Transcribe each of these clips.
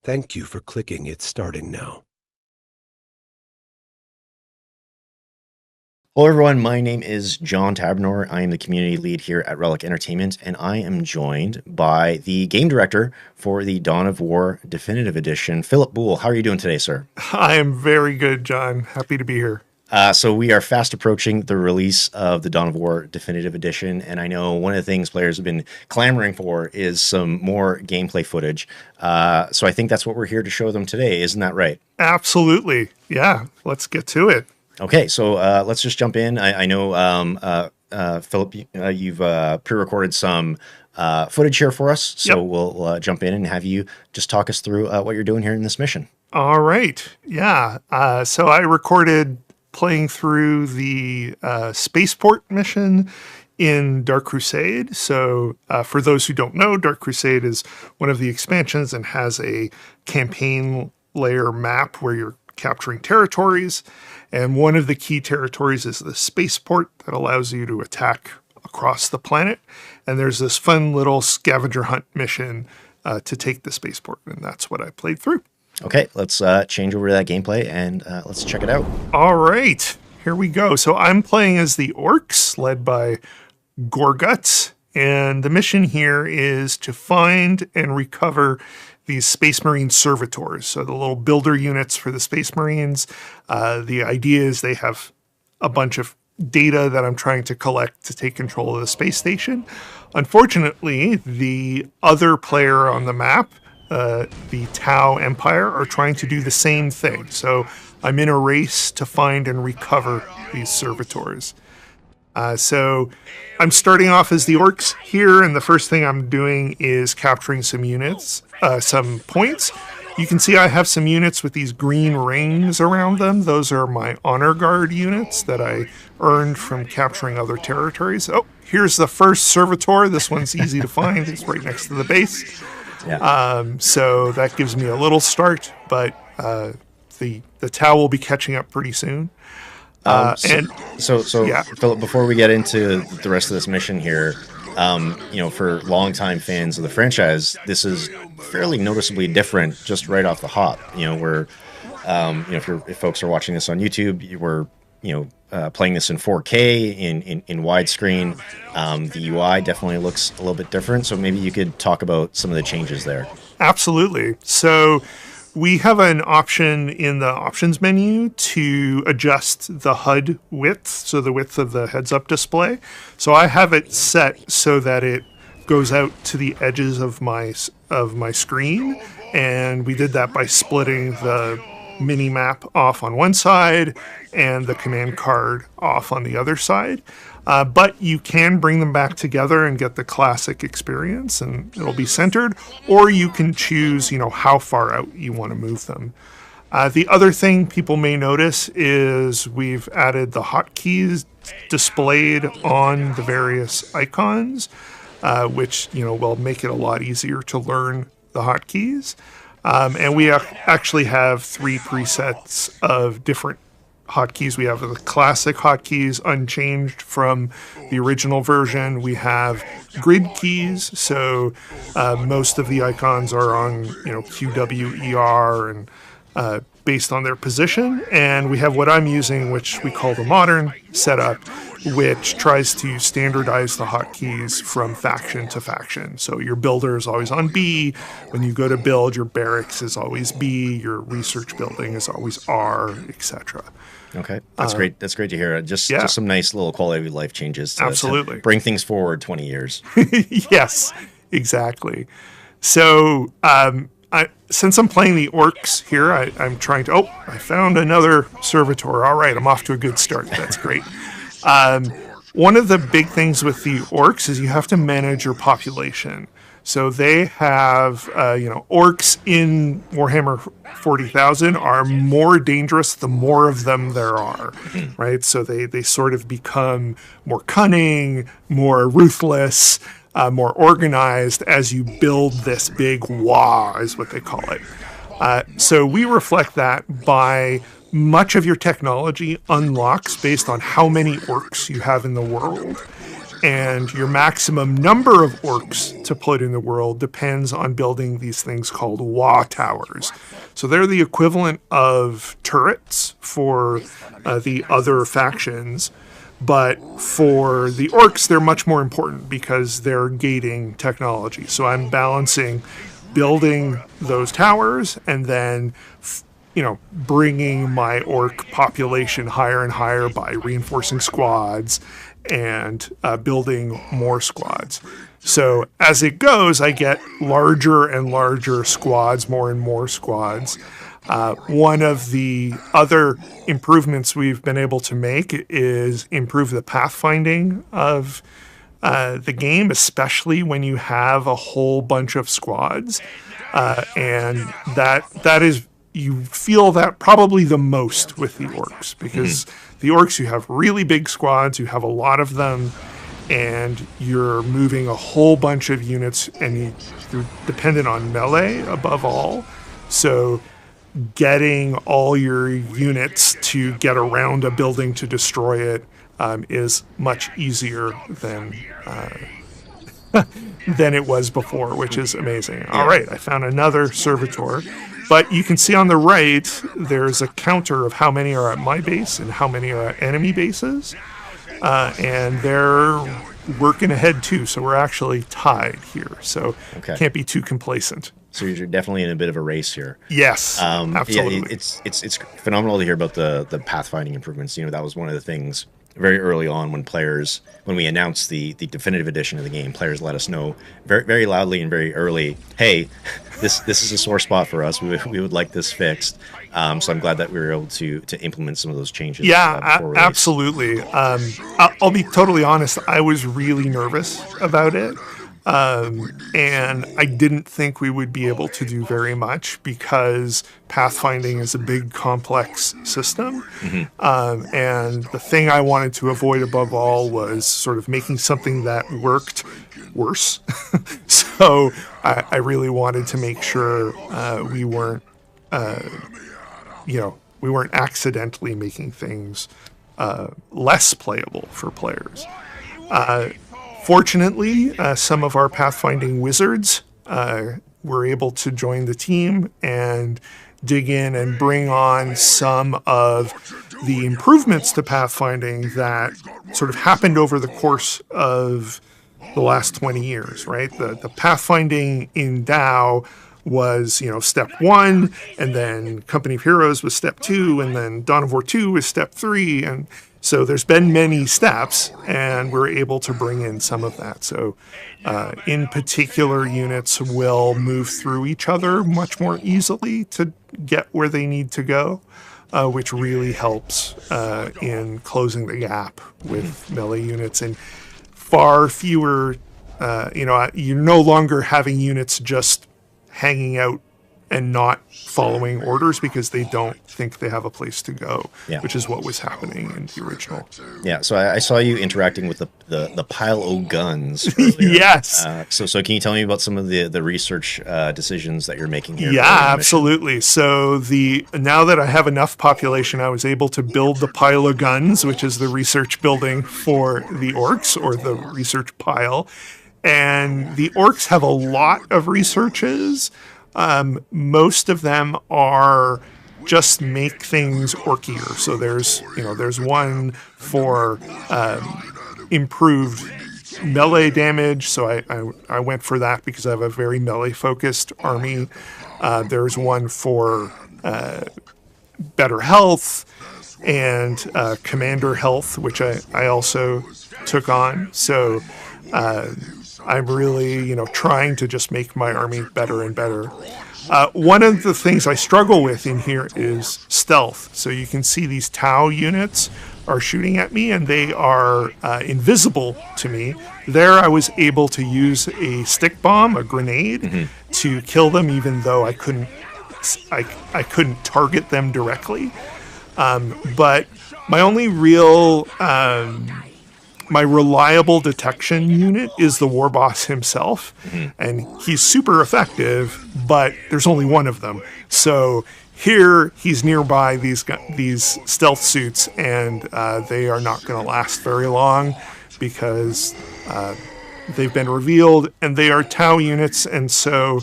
Thank you for clicking It's Starting Now. Hello everyone, my name is John Tabernor. I am the community lead here at Relic Entertainment, and I am joined by the game director for the Dawn of War Definitive Edition, Philip Boole. How are you doing today, sir? I am very good, John. Happy to be here. So we are fast approaching the release of the Dawn of War Definitive Edition, and I know one of the things players have been clamoring for is some more gameplay footage. So I think that's what we're here to show them today. Isn't that right? Absolutely. Yeah, let's get to it. Okay, so let's just jump in. I know, Philip, you've pre-recorded some footage here for us, so Yep. we'll jump in and have you just talk us through what you're doing here in this mission. All right. Yeah. So I recorded playing through the spaceport mission in Dark Crusade. So for those who don't know, Dark Crusade is one of the expansions and has a campaign layer map where you're capturing territories. And one of the key territories is the spaceport that allows you to attack across the planet. And there's this fun little scavenger hunt mission to take the spaceport. And that's what I played through. Okay, let's change over to that gameplay and let's check it out. All right, here we go. So I'm playing as the orcs led by Gorguts. And the mission here is to find and recover these Space Marine servitors, so the little builder units for the Space Marines. The idea is they have a bunch of data that I'm trying to collect to take control of the space station. Unfortunately, the other player on the map, the Tau Empire, are trying to do the same thing. So I'm in a race to find and recover these servitors. So I'm starting off as the orcs here, and the first thing I'm doing is capturing some units, some points. You can see I have some units with these green rings around them. Those are my honor guard units that I earned from capturing other territories. Oh, here's the first servitor. This one's easy to find. It's right next to the base. Yeah. So that gives me a little start, but the Tau will be catching up pretty soon. So Yeah. Philip, before we get into the rest of this mission here, for longtime fans of the franchise, this is fairly noticeably different just right off the hop. If folks are watching this on YouTube, you were, playing this in 4K in widescreen. The UI definitely looks a little bit different. So maybe you could talk about some of the changes there. Absolutely. So we have an option in the options menu to adjust the HUD width, so the width of the heads-up display. So I have it set so that it goes out to the edges of my screen, and we did that by splitting the mini-map off on one side and the command card off on the other side. But you can bring them back together and get the classic experience, and it'll be centered, or you can choose, how far out you want to move them. The other thing people may notice is we've added the hotkeys displayed on the various icons, which, will make it a lot easier to learn the hotkeys. And we actually have 3 presets of different hotkeys. We have the classic hotkeys unchanged from the original version. We have grid keys, so most of the icons are on QWER and based on their position. And we have what I'm using, which we call the modern setup, which tries to standardize the hotkeys from faction to faction. So your builder is always on B. When you go to build, your barracks is always B. Your research building is always R, etc. Okay, that's great. That's great to hear. Just some nice little quality of life changes Absolutely. To bring things forward 20 years. Yes, exactly. So since I'm playing the orcs here, I'm trying to... Oh, I found another servitor. All right, I'm off to a good start. That's great. One of the big things with the orcs is you have to manage your population. So they have, orcs in Warhammer 40,000 are more dangerous the more of them there are, right? So they sort of become more cunning, more ruthless, more organized as you build this big wah, is what they call it. So we reflect that by much of your technology unlocks based on how many orcs you have in the world. and your maximum number of orcs to put in the world depends on building these things called Wa towers. So they're the equivalent of turrets for the other factions, but for the orcs, they're much more important because they're gating technology. So I'm balancing building those towers and then bringing my orc population higher and higher by reinforcing squads and building more squads. So as it goes, I get larger and larger squads, more and more squads. One of the other improvements we've been able to make is improve the pathfinding of the game, especially when you have a whole bunch of squads. And that is, you feel that probably the most with the orcs, because the orcs, you have really big squads, you have a lot of them, and you're moving a whole bunch of units, and you're dependent on melee above all. So getting all your units to get around a building to destroy it is much easier than it was before, which is amazing. All right, I found another servitor. But you can see on the right, there's a counter of how many are at my base and how many are at enemy bases. And they're working ahead too, so we're actually tied here. So can't be too complacent. So you're definitely in a bit of a race here. Yes, absolutely. Yeah, it's phenomenal to hear about the pathfinding improvements. That was one of the things very early on when we announced the definitive edition of the game. Players let us know very, very loudly and very early, hey, this is a sore spot for us. We would like this fixed. So I'm glad that we were able to implement some of those changes. Yeah, absolutely. I'll be totally honest. I was really nervous about it. And I didn't think we would be able to do very much because pathfinding is a big, complex system. And the thing I wanted to avoid above all was sort of making something that worked worse. So I really wanted to make sure we weren't accidentally making things less playable for players. Fortunately, some of our pathfinding wizards were able to join the team and dig in and bring on some of the improvements to pathfinding that sort of happened over the course of the last 20 years, right? The pathfinding in DAO was, step 1, and then Company of Heroes was step 2, and then Dawn of War 2 was step 3, and so there's been many steps, and we're able to bring in some of that. So in particular, units will move through each other much more easily to get where they need to go, which really helps in closing the gap with melee units. And far fewer, you're no longer having units just hanging out and not following orders because they don't think they have a place to go, which is what was happening in the original. Yeah, so I saw you interacting with the pile o' guns earlier. Yes. So can you tell me about some of the research decisions that you're making here? Yeah, absolutely. So now that I have enough population, I was able to build the pile of guns, which is the research building for the orcs, or the research pile. And the orcs have a lot of researches. Most of them are just make things orkier. So there's one for improved melee damage. So I went for that because I have a very melee focused army. There's one for better health and commander health, which I also took on. So I'm really, trying to just make my army better and better. One of the things I struggle with in here is stealth. So you can see these Tau units are shooting at me, and they are invisible to me. There I was able to use a stick bomb, a grenade, to kill them, even though I couldn't target them directly. But my only real... my reliable detection unit is the war boss himself, and he's super effective, but there's only one of them. So here he's nearby these stealth suits, and they are not going to last very long. because they've been revealed, and they are Tau units, and so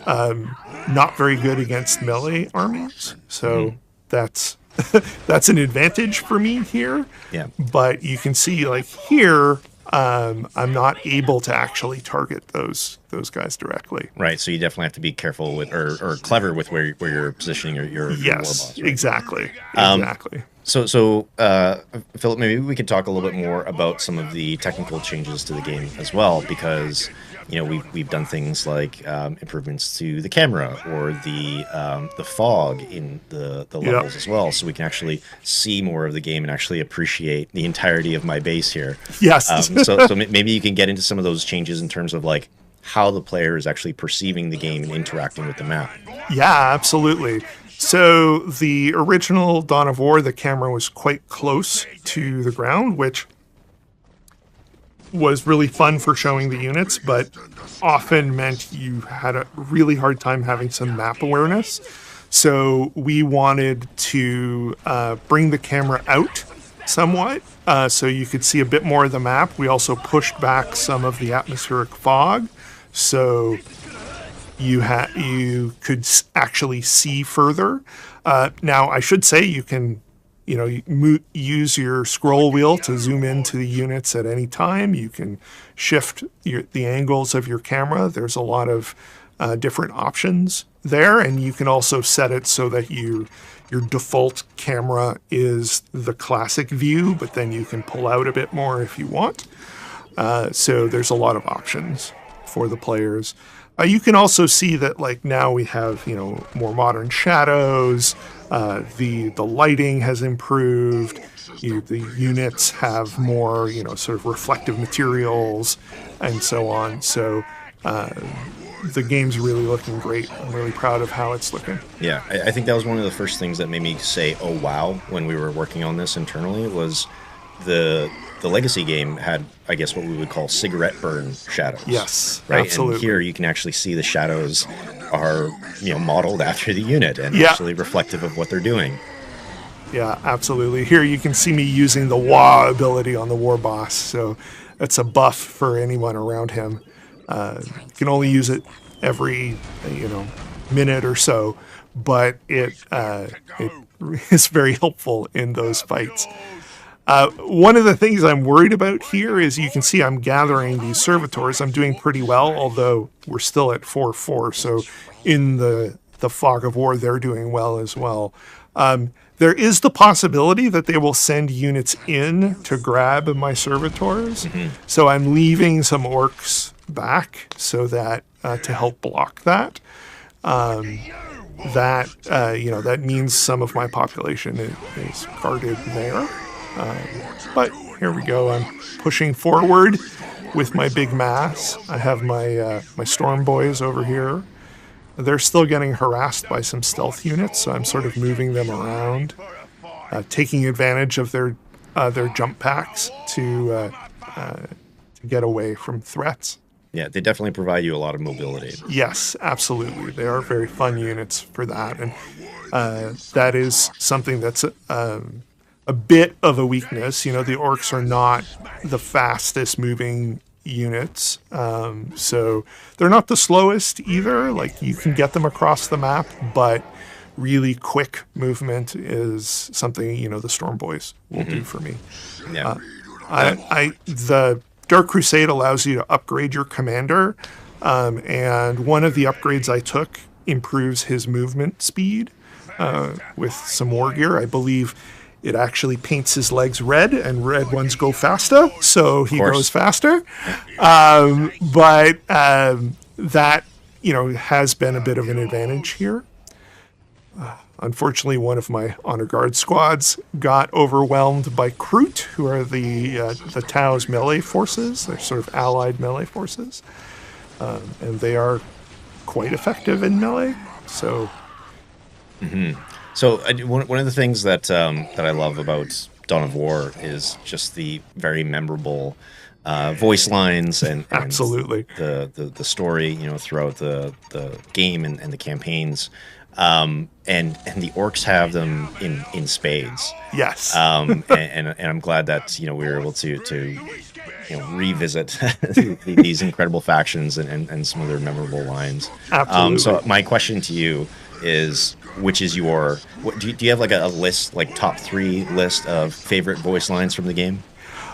not very good against melee armies. So that's that's an advantage for me here. Yeah. But you can see, like here, I'm not able to actually target those guys directly. Right. So you definitely have to be careful with or clever with where you're positioning your Yes, war boss. Right? exactly. So Philip, maybe we could talk a little bit more about some of the technical changes to the game as well, because we've done things like improvements to the camera or the fog in the levels as well, so we can actually see more of the game and actually appreciate the entirety of my base here. Yes. So maybe you can get into some of those changes in terms of like how the player is actually perceiving the game and interacting with the map. Yeah, absolutely. So the original Dawn of War, the camera was quite close to the ground, which was really fun for showing the units, but often meant you had a really hard time having some map awareness. So we wanted to bring the camera out somewhat so you could see a bit more of the map. We also pushed back some of the atmospheric fog, so you could actually see further. Now, I should say you can, use your scroll wheel to zoom into the units at any time. You can shift the angles of your camera. There's a lot of different options there, and you can also set it so that your default camera is the classic view, but then you can pull out a bit more if you want. So there's a lot of options for the players. You can also see that, like, now we have, more modern shadows. The lighting has improved. The units have more, sort of reflective materials and so on. So the game's really looking great. I'm really proud of how it's looking. Yeah, I think that was one of the first things that made me say, oh, wow, when we were working on this internally, was the Legacy game had, I guess, what we would call cigarette burn shadows. Yes, right? absolutely. And here you can actually see the shadows are, modeled after the unit and actually reflective of what they're doing. Yeah, absolutely. Here you can see me using the Wah ability on the war boss, so it's a buff for anyone around him. You can only use it every, minute or so, but it is very helpful in those fights. One of the things I'm worried about here is you can see I'm gathering these servitors. I'm doing pretty well, although we're still at 4-4. So in the fog of war, they're doing well as well. There is the possibility that they will send units in to grab my servitors. Mm-hmm. So I'm leaving some orcs back so that to help block that. That means some of my population is guarded there. But here we go. I'm pushing forward with my big mass. I have my storm boys over here. They're still getting harassed by some stealth units, so I'm sort of moving them around, taking advantage of their jump packs to get away from threats. Yeah, they definitely provide you a lot of mobility. Yes, absolutely. They are very fun units for that, and that is something that's a bit of a weakness. The orcs are not the fastest moving units, so they're not the slowest either. Like, you can get them across the map, but really quick movement is something the Storm Boys will do for me. Yeah, the Dark Crusade allows you to upgrade your commander, and one of the upgrades I took improves his movement speed with some war gear. I believe it actually paints his legs red, and red ones go faster, so he goes faster. But that, has been a bit of an advantage here. Unfortunately, one of my honor guard squads got overwhelmed by Kroot, who are the Tau's melee forces. They're sort of allied melee forces, and they are quite effective in melee. So. Mm-hmm. So one of the things that I love about Dawn of War is just the very memorable voice lines and absolutely the story throughout the game and the campaigns. And the orcs have them in spades. Yes. And I'm glad that we were able to revisit these incredible factions and some of their memorable lines. Absolutely. So my question to you is, which is do you have like a list, like top 3 list of favorite voice lines from the game?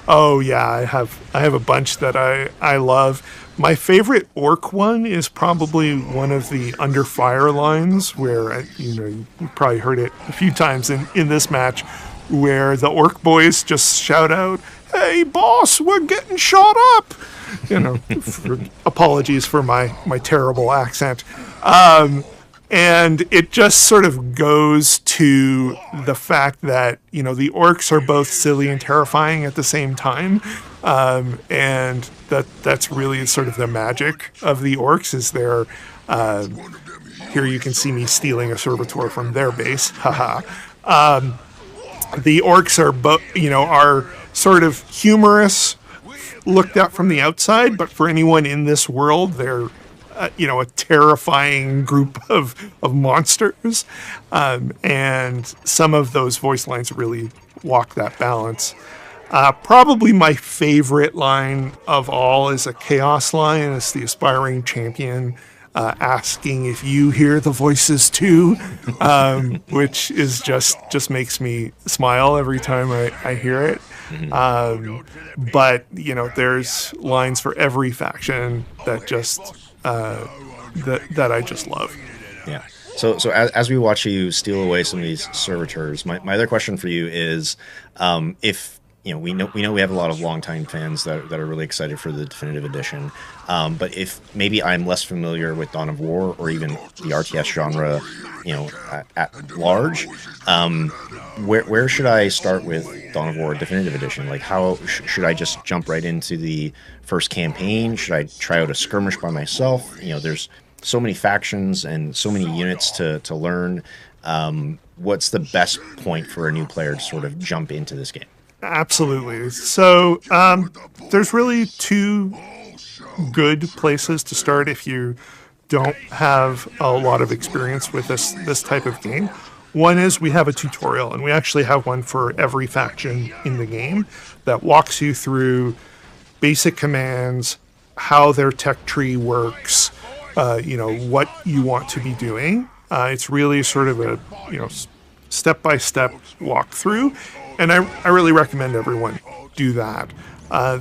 Oh yeah, I have a bunch that I love. My favorite orc one is probably one of the Under Fire lines, where you probably heard it a few times in this match, where the orc boys just shout out, "Hey boss, we're getting shot up!" Apologies for my terrible accent. And it just sort of goes to the fact that, the orcs are both silly and terrifying at the same time. And that's really sort of the magic of the orcs, is they're, here you can see me stealing a servitor from their base. Haha. The orcs are sort of humorous, looked at from the outside, but for anyone in this world, they're a terrifying group of monsters. And some of those voice lines really walk that balance. Probably my favorite line of all is a chaos line. It's the aspiring champion asking if you hear the voices too, which is just makes me smile every time I hear it. But there's lines for every faction that just that I just love. Yeah. So as we watch you steal away some of these servitors, my other question for you is, if we know we have a lot of longtime fans that are really excited for the definitive edition, but if maybe I'm less familiar with Dawn of War or even the RTS genre, at large, where should I start with Dawn of War Definitive Edition? Like, how should I just jump right into the first campaign? Should I try out a skirmish by myself? There's so many factions and so many units to learn. What's the best point for a new player to sort of jump into this game? Absolutely. So there's really 2 good places to start if you don't have a lot of experience with this type of game. One is we have a tutorial, and we actually have one for every faction in the game that walks you through basic commands, how their tech tree works, what you want to be doing. It's really sort of a step-by-step walkthrough, and I really recommend everyone do that.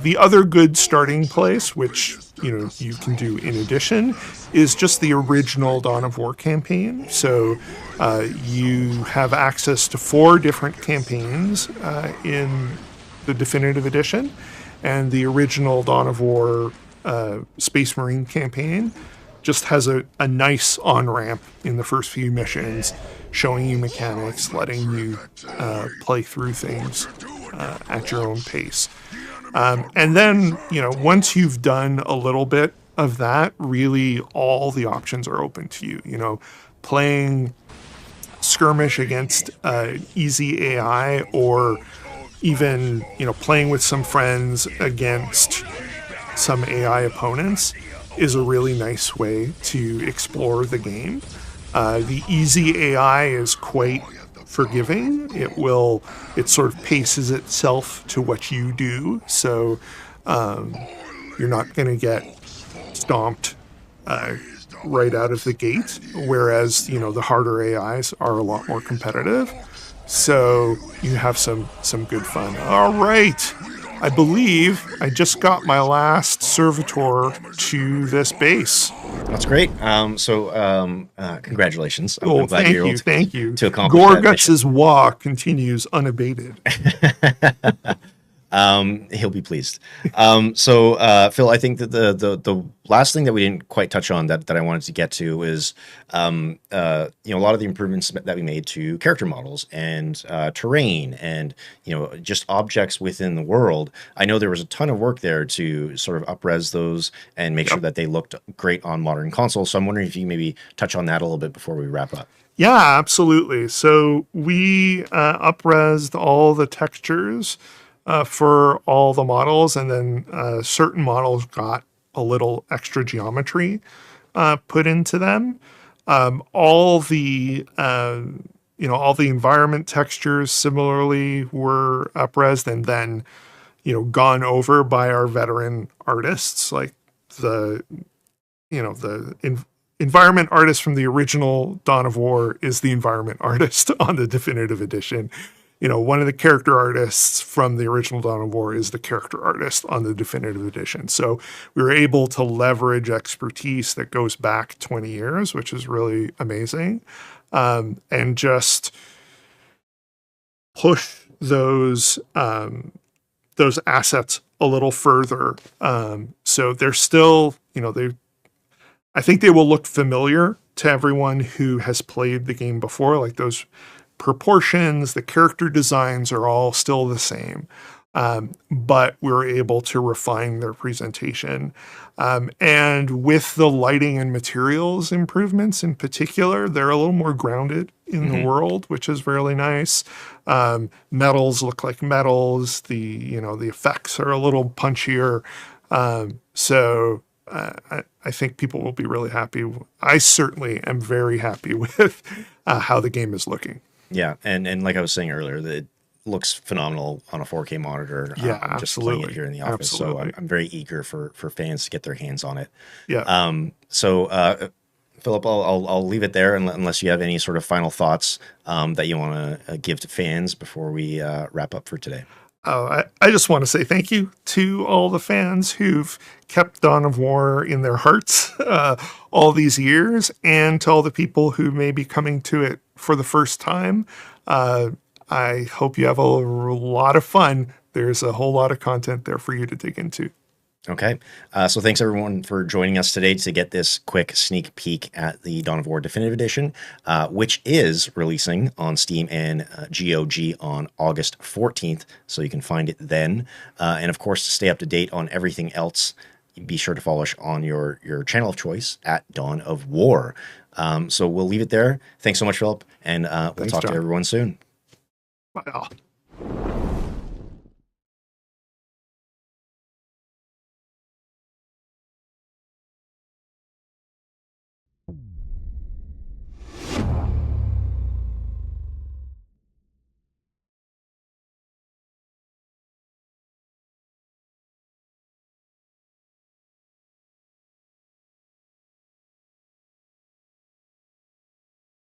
The other good starting place, which you can do in addition, is just the original Dawn of War campaign. So you have access to 4 different campaigns in the definitive edition, and the original Dawn of War Space Marine campaign just has a nice on-ramp in the first few missions, showing you mechanics, letting you play through things at your own pace. And then, once you've done a little bit of that, really all the options are open to you. Playing skirmish against easy AI, or even, playing with some friends against some AI opponents is a really nice way to explore the game. The easy AI is quite forgiving. It sort of paces itself to what you do, so you're not going to get stomped right out of the gate, whereas the harder AIs are a lot more competitive, so you have some good fun. All right, I believe I just got my last servitor to this base. That's great. Congratulations. I'm glad you're able thank you. To accomplish that mission. Gorguts' Wa continues unabated. He'll be pleased. Phil, I think that the last thing that we didn't quite touch on that I wanted to get to is, a lot of the improvements that we made to character models and terrain and, just objects within the world. I know there was a ton of work there to sort of up-res those and make sure that they looked great on modern consoles. So I'm wondering if you maybe touch on that a little bit before we wrap up. Yeah, absolutely. So we up-resed all the textures for all the models, and then certain models got a little extra geometry put into them. All the all the environment textures similarly were up-resed and then gone over by our veteran artists. Like the environment artist from the original Dawn of War is the environment artist on the definitive edition. One of the character artists from the original Dawn of War is the character artist on the definitive edition. So we were able to leverage expertise that goes back 20 years, which is really amazing. And just push those assets a little further. So they're still, I think they will look familiar to everyone who has played the game before. Like those proportions, the character designs are all still the same. But we're able to refine their presentation. And with the lighting and materials improvements in particular, they're a little more grounded in the world, which is really nice. Metals look like metals. The effects are a little punchier. So I think people will be really happy. I certainly am very happy with how the game is looking. Yeah, and like I was saying earlier, it looks phenomenal on a 4K monitor. Yeah, I'm just playing it here in the office, absolutely. So I'm very eager for fans to get their hands on it. Yeah. So Philip, I'll leave it there unless you have any sort of final thoughts that you want to give to fans before we wrap up for today. I just want to say thank you to all the fans who've kept Dawn of War in their hearts all these years, and to all the people who may be coming to it for the first time. I hope you have a lot of fun. There's a whole lot of content there for you to dig into. Okay. So thanks everyone for joining us today to get this quick sneak peek at the Dawn of War Definitive Edition, which is releasing on Steam and GOG on August 14th. So you can find it then. And of course, to stay up to date on everything else, be sure to follow us on your channel of choice at Dawn of War. So we'll leave it there. Thanks so much, Philip. And we'll talk to everyone soon. Bye all.